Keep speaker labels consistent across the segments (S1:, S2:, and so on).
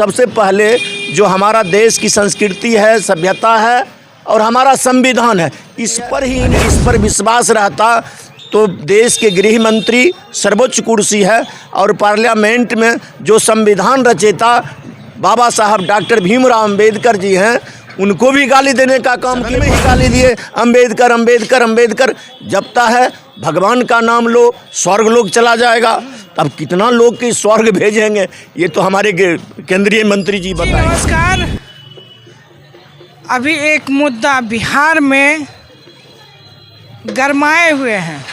S1: सबसे पहले जो हमारा देश की संस्कृति है, सभ्यता है और हमारा संविधान है, इस पर विश्वास रहता तो देश के गृह मंत्री सर्वोच्च कुर्सी है और पार्लियामेंट में जो संविधान रचयिता बाबा साहब डॉक्टर भीमराव अंबेडकर जी हैं, उनको भी गाली देने का काम किए, में ही गाली दिए अंबेडकर अंबेडकर अंबेडकर। जपता है भगवान का नाम लो स्वर्ग लोग चला जाएगा, तब कितना लोग के स्वर्ग भेजेंगे, ये तो हमारे केंद्रीय मंत्री जी बताएं।
S2: नमस्कार। अभी एक मुद्दा बिहार में गरमाए हुए हैं।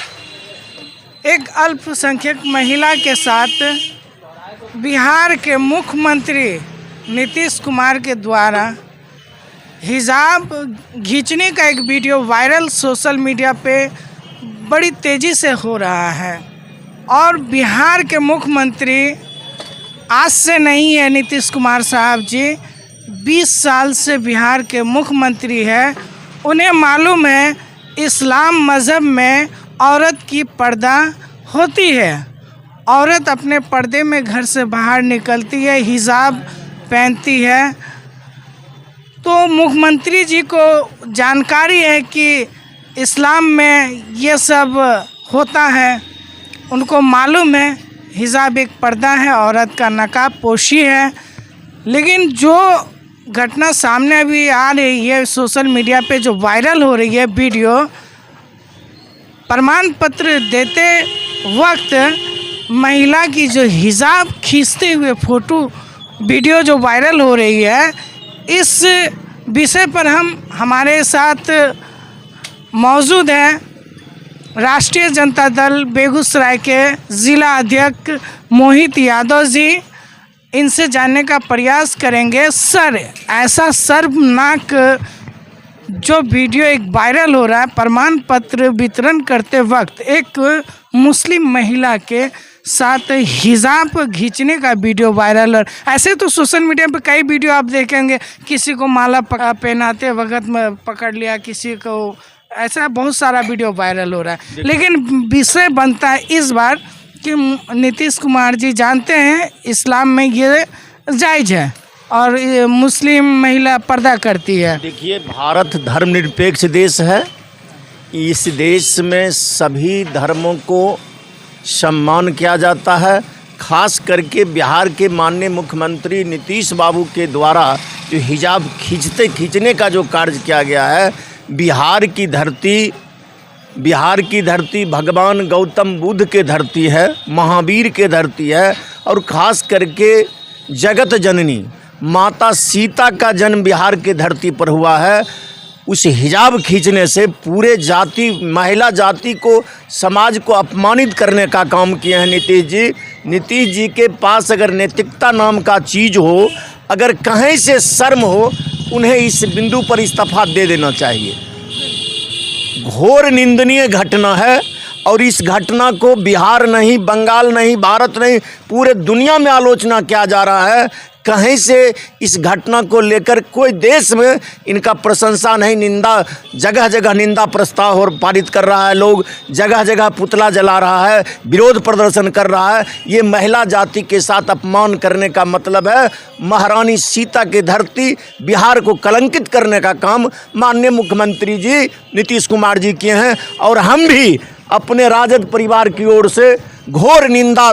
S2: एक अल्पसंख्यक महिला के साथ बिहार के मुख्यमंत्री नीतीश कुमार के द्वारा हिजाब खींचने का एक वीडियो वायरल सोशल मीडिया पे बड़ी तेज़ी से हो रहा है। और बिहार के मुख्यमंत्री आज से नहीं है, नीतीश कुमार साहब जी 20 साल से बिहार के मुख्यमंत्री हैं। उन्हें मालूम है इस्लाम मज़हब में औरत की पर्दा होती है, औरत अपने पर्दे में घर से बाहर निकलती है, हिजाब पहनती है। तो मुख्यमंत्री जी को जानकारी है कि इस्लाम में ये सब होता है, उनको मालूम है हिजाब एक पर्दा है, औरत का नकाब पोशी है। लेकिन जो घटना सामने अभी आ रही है सोशल मीडिया पे, जो वायरल हो रही है वीडियो, प्रमाण पत्र देते वक्त महिला की जो हिजाब खींचते हुए फ़ोटो वीडियो जो वायरल हो रही है, इस विषय पर हमारे साथ मौजूद हैं राष्ट्रीय जनता दल बेगूसराय के ज़िला अध्यक्ष मोहित यादव जी। इनसे जानने का प्रयास करेंगे। सर, ऐसा शर्मनाक जो वीडियो एक वायरल हो रहा है, प्रमाण पत्र वितरण करते वक्त एक मुस्लिम महिला के साथ हिजाब खींचने का वीडियो वायरल है। ऐसे तो सोशल मीडिया पे कई वीडियो आप देखेंगे, किसी को माला पहनाते वक्त में पकड़ लिया, किसी को, ऐसा बहुत सारा वीडियो वायरल हो रहा है। लेकिन विषय बनता है इस बार कि नीतीश कुमार जी जानते हैं इस्लाम में ये जायज़ है और ये मुस्लिम महिला पर्दा करती है।
S1: देखिए, भारत धर्मनिरपेक्ष देश है। इस देश में सभी धर्मों को सम्मान किया जाता है। खास करके बिहार के माननीय मुख्यमंत्री नीतीश बाबू के द्वारा जो हिजाब खींचने का जो कार्य किया गया है, बिहार की धरती भगवान गौतम बुद्ध के धरती है, महावीर के धरती है और ख़ास करके जगत जननी माता सीता का जन्म बिहार के धरती पर हुआ है। उस हिजाब खींचने से पूरे महिला जाति को, समाज को अपमानित करने का काम किए हैं नीतीश जी। नीतीश जी के पास अगर नैतिकता नाम का चीज़ हो, अगर कहीं से शर्म हो, उन्हें इस बिंदु पर इस्तीफा दे देना चाहिए। घोर निंदनीय घटना है और इस घटना को बिहार नहीं, बंगाल नहीं, भारत नहीं, पूरे दुनिया में आलोचना किया जा रहा है। कहीं से इस घटना को लेकर कोई देश में इनका प्रशंसा नहीं, निंदा, जगह जगह निंदा प्रस्ताव और पारित कर रहा है, लोग जगह जगह पुतला जला रहा है, विरोध प्रदर्शन कर रहा है। ये महिला जाति के साथ अपमान करने का मतलब है महारानी सीता की धरती बिहार को कलंकित करने का काम माननीय मुख्यमंत्री जी नीतीश कुमार जी किए हैं। और हम भी अपने राजद परिवार की ओर से घोर निंदा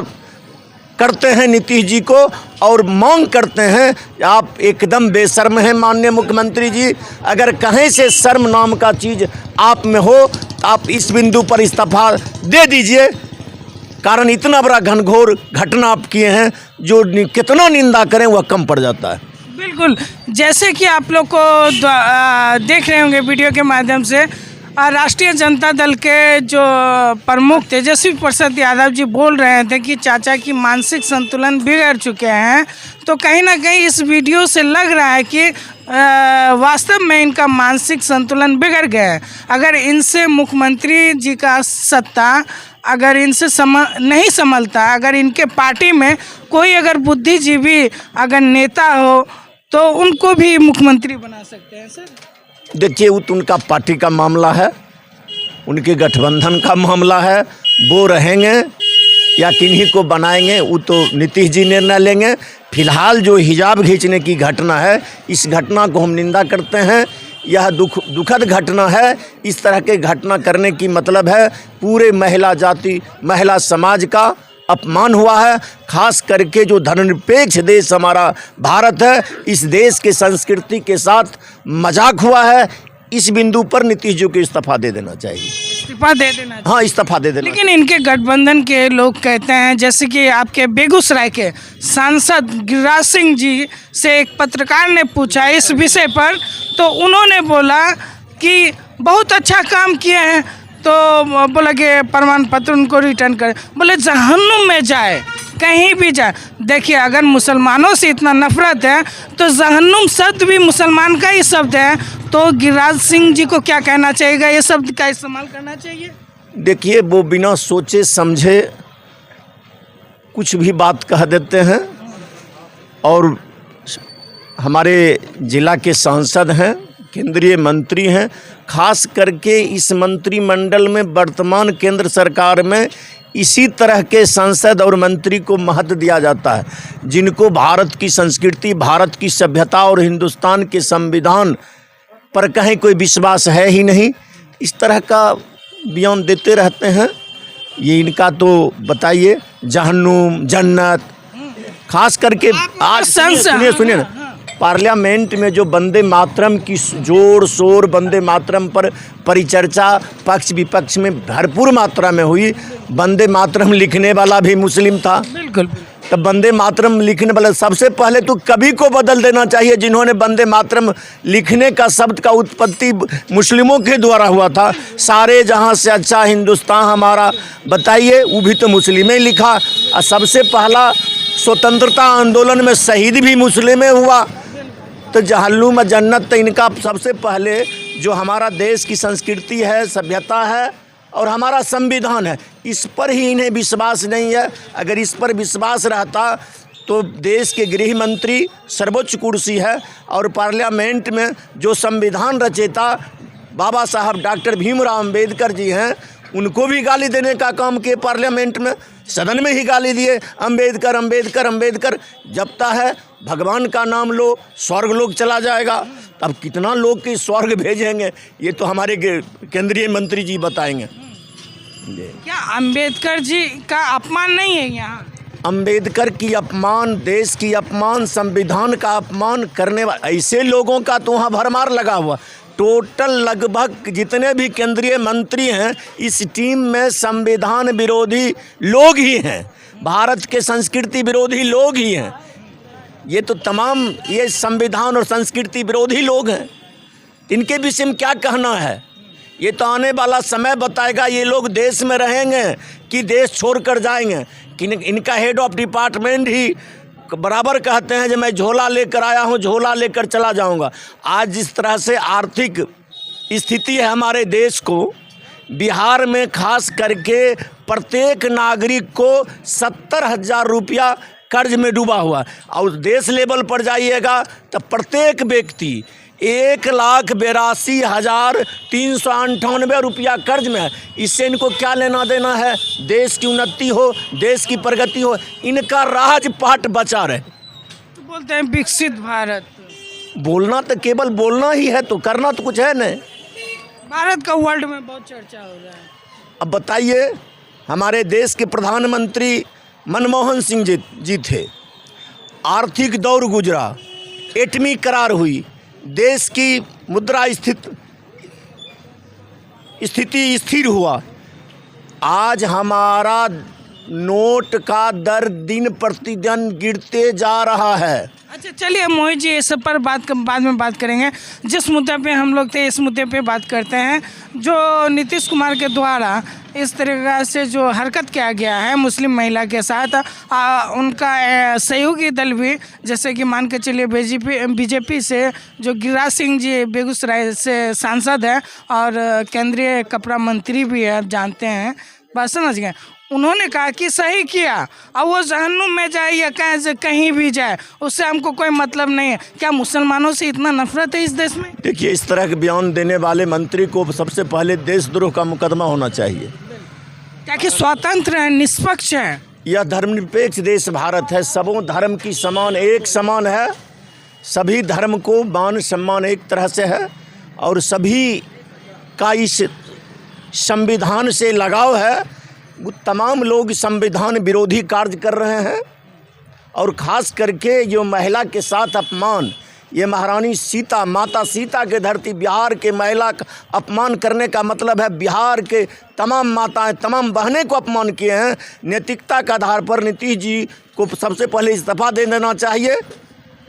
S1: करते हैं नीतीश जी को और मांग करते हैं, आप एकदम बेशर्म हैं माननीय मुख्यमंत्री जी। अगर कहीं से शर्म नाम का चीज़ आप में हो, आप इस बिंदु पर इस्तीफा दे दीजिए। कारण इतना बड़ा घनघोर घटना आप किए हैं, जो कितना निंदा करें वह कम पड़ जाता है।
S2: बिल्कुल, जैसे कि आप लोग को देख रहे होंगे वीडियो के माध्यम से, राष्ट्रीय जनता दल के जो प्रमुख तेजस्वी प्रसाद यादव जी बोल रहे थे कि चाचा की मानसिक संतुलन बिगड़ चुके हैं। तो कहीं ना कहीं इस वीडियो से लग रहा है कि वास्तव में इनका मानसिक संतुलन बिगड़ गया है। अगर इनसे मुख्यमंत्री जी का सत्ता अगर इनसे नहीं संभलता, अगर इनके पार्टी में कोई अगर बुद्धिजीवी अगर नेता हो तो उनको भी मुख्यमंत्री बना सकते हैं। सर
S1: देखिए, वो तो उनका पार्टी का मामला है, उनके गठबंधन का मामला है, वो रहेंगे। या किन्हीं को बनाएंगे वो तो नीतीश जी निर्णय लेंगे। फिलहाल जो हिजाब खींचने की घटना है, इस घटना को हम निंदा करते हैं। यह दुखद घटना है। इस तरह के घटना करने की मतलब है पूरे महिला जाति, महिला समाज का अपमान हुआ है। खास करके जो धर्मनिरपेक्ष देश हमारा भारत है, इस देश के संस्कृति के साथ मजाक हुआ है। इस बिंदु पर नीतीश जी को इस्तीफा दे देना चाहिए।
S2: इस्तीफा दे देना चाहिए।
S1: हाँ, इस्तीफा दे देना।
S2: लेकिन इनके गठबंधन के लोग कहते हैं, जैसे कि आपके बेगूसराय के सांसद गिरिराज सिंह जी से एक पत्रकार ने पूछा इस विषय पर, तो उन्होंने बोला कि बहुत अच्छा काम किए हैं, तो बोला कि प्रमाण पत्र उनको रिटर्न करें। बोले जहन्नुम में जाए, कहीं भी जाए। देखिए, अगर मुसलमानों से इतना नफरत है तो जहन्नुम शब्द भी मुसलमान का ही शब्द है, तो गिरिराज सिंह जी को क्या कहना चाहिए, ये शब्द का इस्तेमाल करना चाहिए?
S1: देखिए, वो बिना सोचे समझे कुछ भी बात कह देते हैं। और हमारे जिला के सांसद हैं, केंद्रीय मंत्री हैं। खास करके इस मंत्रिमंडल में वर्तमान केंद्र सरकार में इसी तरह के सांसद और मंत्री को महत्व दिया जाता है, जिनको भारत की संस्कृति, भारत की सभ्यता और हिंदुस्तान के संविधान पर कहीं कोई विश्वास है ही नहीं। इस तरह का बयान देते रहते हैं। ये इनका तो बताइए, जहन्नुम, जन्नत। खास करके आज सुनिए ना, पार्लियामेंट में जो वंदे मातरम की जोर शोर, वंदे मातरम पर परिचर्चा पक्ष विपक्ष में भरपूर मात्रा में हुई। वंदे मातरम लिखने वाला भी मुस्लिम था।
S2: बिल्कुल।
S1: तब वंदे मातरम लिखने वाला सबसे पहले तो कवि को बदल देना चाहिए, जिन्होंने वंदे मातरम लिखने का शब्द का उत्पत्ति मुस्लिमों के द्वारा हुआ था। सारे जहां से अच्छा हिंदुस्तान हमारा, बताइए, वो भी तो मुस्लिम ही लिखा। और सबसे पहला स्वतंत्रता आंदोलन में शहीद भी मुस्लिम हुआ। तो जहन्नुम जन्नत तो इनका सबसे पहले जो हमारा देश की संस्कृति है, सभ्यता है और हमारा संविधान है, इस पर ही इन्हें विश्वास नहीं है। अगर इस पर विश्वास रहता तो देश के गृह मंत्री सर्वोच्च कुर्सी है और पार्लियामेंट में जो संविधान रचयिता बाबा साहब डॉक्टर भीमराव अंबेडकर जी हैं, उनको भी गाली देने का काम किए। पार्लियामेंट में, सदन में ही गाली दिए, अंबेडकर अंबेडकर अंबेडकर। जपता है भगवान का नाम लो, स्वर्ग लोग चला जाएगा। तब कितना लोग के स्वर्ग भेजेंगे, ये तो हमारे केंद्रीय मंत्री जी बताएंगे।
S2: क्या अंबेडकर जी का अपमान नहीं है यहाँ?
S1: अंबेडकर की अपमान, देश की अपमान, संविधान का अपमान करने वाले ऐसे लोगों का तो वहाँ भरमार लगा हुआ। टोटल लगभग जितने भी केंद्रीय मंत्री हैं, इस टीम में संविधान विरोधी लोग ही हैं, भारत के संस्कृति विरोधी लोग ही हैं। ये तो तमाम ये संविधान और संस्कृति विरोधी लोग हैं। इनके विषय में क्या कहना है, ये तो आने वाला समय बताएगा। ये लोग देश में रहेंगे कि देश छोड़कर जाएंगे। कि इनका हेड ऑफ डिपार्टमेंट ही बराबर कहते हैं कि मैं झोला लेकर आया हूँ, झोला लेकर चला जाऊँगा। आज जिस तरह से आर्थिक स्थिति है हमारे देश को, बिहार में खास करके प्रत्येक नागरिक को 70,000 रुपया कर्ज में डूबा हुआ। और देश लेवल पर जाइएगा तो प्रत्येक व्यक्ति 1,82,398 रुपया कर्ज में है। इससे इनको क्या लेना देना है? देश की उन्नति हो, देश की प्रगति हो, इनका राजपाट बचा रहे।
S2: तो बोलते हैं विकसित भारत।
S1: बोलना तो केवल बोलना ही है, तो करना तो कुछ है नहीं।
S2: भारत का वर्ल्ड में बहुत चर्चा हो रहा है।
S1: अब बताइए, हमारे देश के प्रधानमंत्री मनमोहन सिंह जी थे। आर्थिक दौर गुजरा, एटमी करार हुई, देश की मुद्रा स्थिति स्थिर हुआ। आज हमारा नोट का दर दिन प्रतिदिन गिरते जा रहा है।
S2: अच्छा, चलिए मोहित जी, इस सब पर बाद में बात करेंगे। जिस मुद्दे पे हम लोग थे, इस मुद्दे पे बात करते हैं। जो नीतीश कुमार के द्वारा इस तरीक़ा से जो हरकत किया गया है मुस्लिम महिला के साथ, उनका सहयोगी दल भी, जैसे कि मान के चलिए बीजेपी से जो गिरिराज सिंह जी बेगूसराय से सांसद हैं और केंद्रीय कपड़ा मंत्री भी है, आप जानते हैं, बात समझ गए। उन्होंने कहा कि सही किया, अब वो जहन्नुम में जाए या कहीं भी जाए, उससे हमको कोई मतलब नहीं है। क्या मुसलमानों से इतना नफरत है इस देश में?
S1: देखिए, इस तरह के बयान देने वाले मंत्री को सबसे पहले देशद्रोह का मुकदमा होना चाहिए।
S2: क्या कि स्वतंत्र है, निष्पक्ष है।
S1: यह धर्मनिरपेक्ष देश भारत है। सबों धर्म की समान एक समान है। सभी धर्म को मान सम्मान एक तरह से है और सभी का इस संविधान से लगाव है। वो तमाम लोग संविधान विरोधी कार्य कर रहे हैं और ख़ास करके जो महिला के साथ अपमान, ये महारानी सीता, माता सीता के धरती बिहार के महिला का अपमान करने का मतलब है बिहार के तमाम माताएं, तमाम बहनें को अपमान किए हैं। नैतिकता के आधार पर नीतीश जी को सबसे पहले इस्तीफा दे देना चाहिए।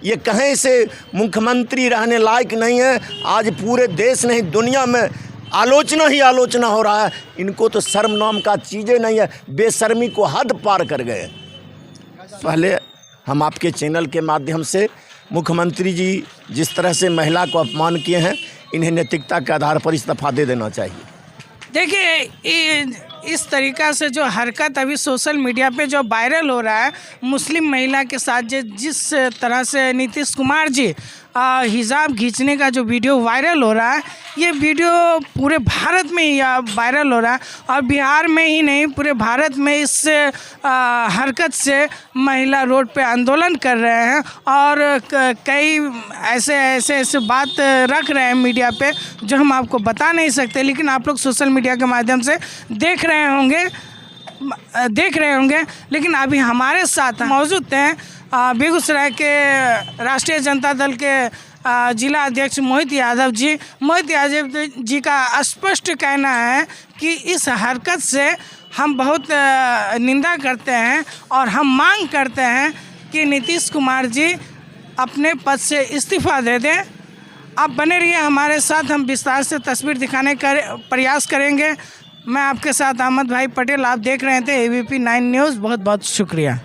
S1: ये कहीं से मुख्यमंत्री रहने लायक नहीं है। आज पूरे देश नहीं दुनिया में आलोचना ही आलोचना हो रहा है। इनको तो शर्म नाम का चीज़ें नहीं है। बेशर्मी को हद पार कर गए। पहले हम आपके चैनल के माध्यम से मुख्यमंत्री जी जिस तरह से महिला को अपमान किए हैं, इन्हें नैतिकता के आधार पर इस्तीफा दे देना चाहिए।
S2: देखिए, इस तरीक़ा से जो हरकत अभी सोशल मीडिया पे जो वायरल हो रहा है, मुस्लिम महिला के साथ जिस तरह से नीतीश कुमार जी हिजाब खींचने का जो वीडियो वायरल हो रहा है, ये वीडियो पूरे भारत में ही वायरल हो रहा है और बिहार में ही नहीं पूरे भारत में इस हरकत से महिला रोड पे आंदोलन कर रहे हैं और कई ऐसे बात रख रहे हैं मीडिया पे जो हम आपको बता नहीं सकते, लेकिन आप लोग सोशल मीडिया के माध्यम से देख रहे होंगे। लेकिन अभी हमारे साथ मौजूद हैं बेगूसराय के राष्ट्रीय जनता दल के जिला अध्यक्ष मोहित यादव जी। मोहित यादव जी का स्पष्ट कहना है कि इस हरकत से हम बहुत निंदा करते हैं और हम मांग करते हैं कि नीतीश कुमार जी अपने पद से इस्तीफा दे दें। आप बने रहिए हमारे साथ, हम विस्तार से तस्वीर दिखाने का प्रयास करेंगे। मैं आपके साथ अहमद भाई पटेल, आप देख रहे थे ABP 9 न्यूज़। बहुत बहुत शुक्रिया।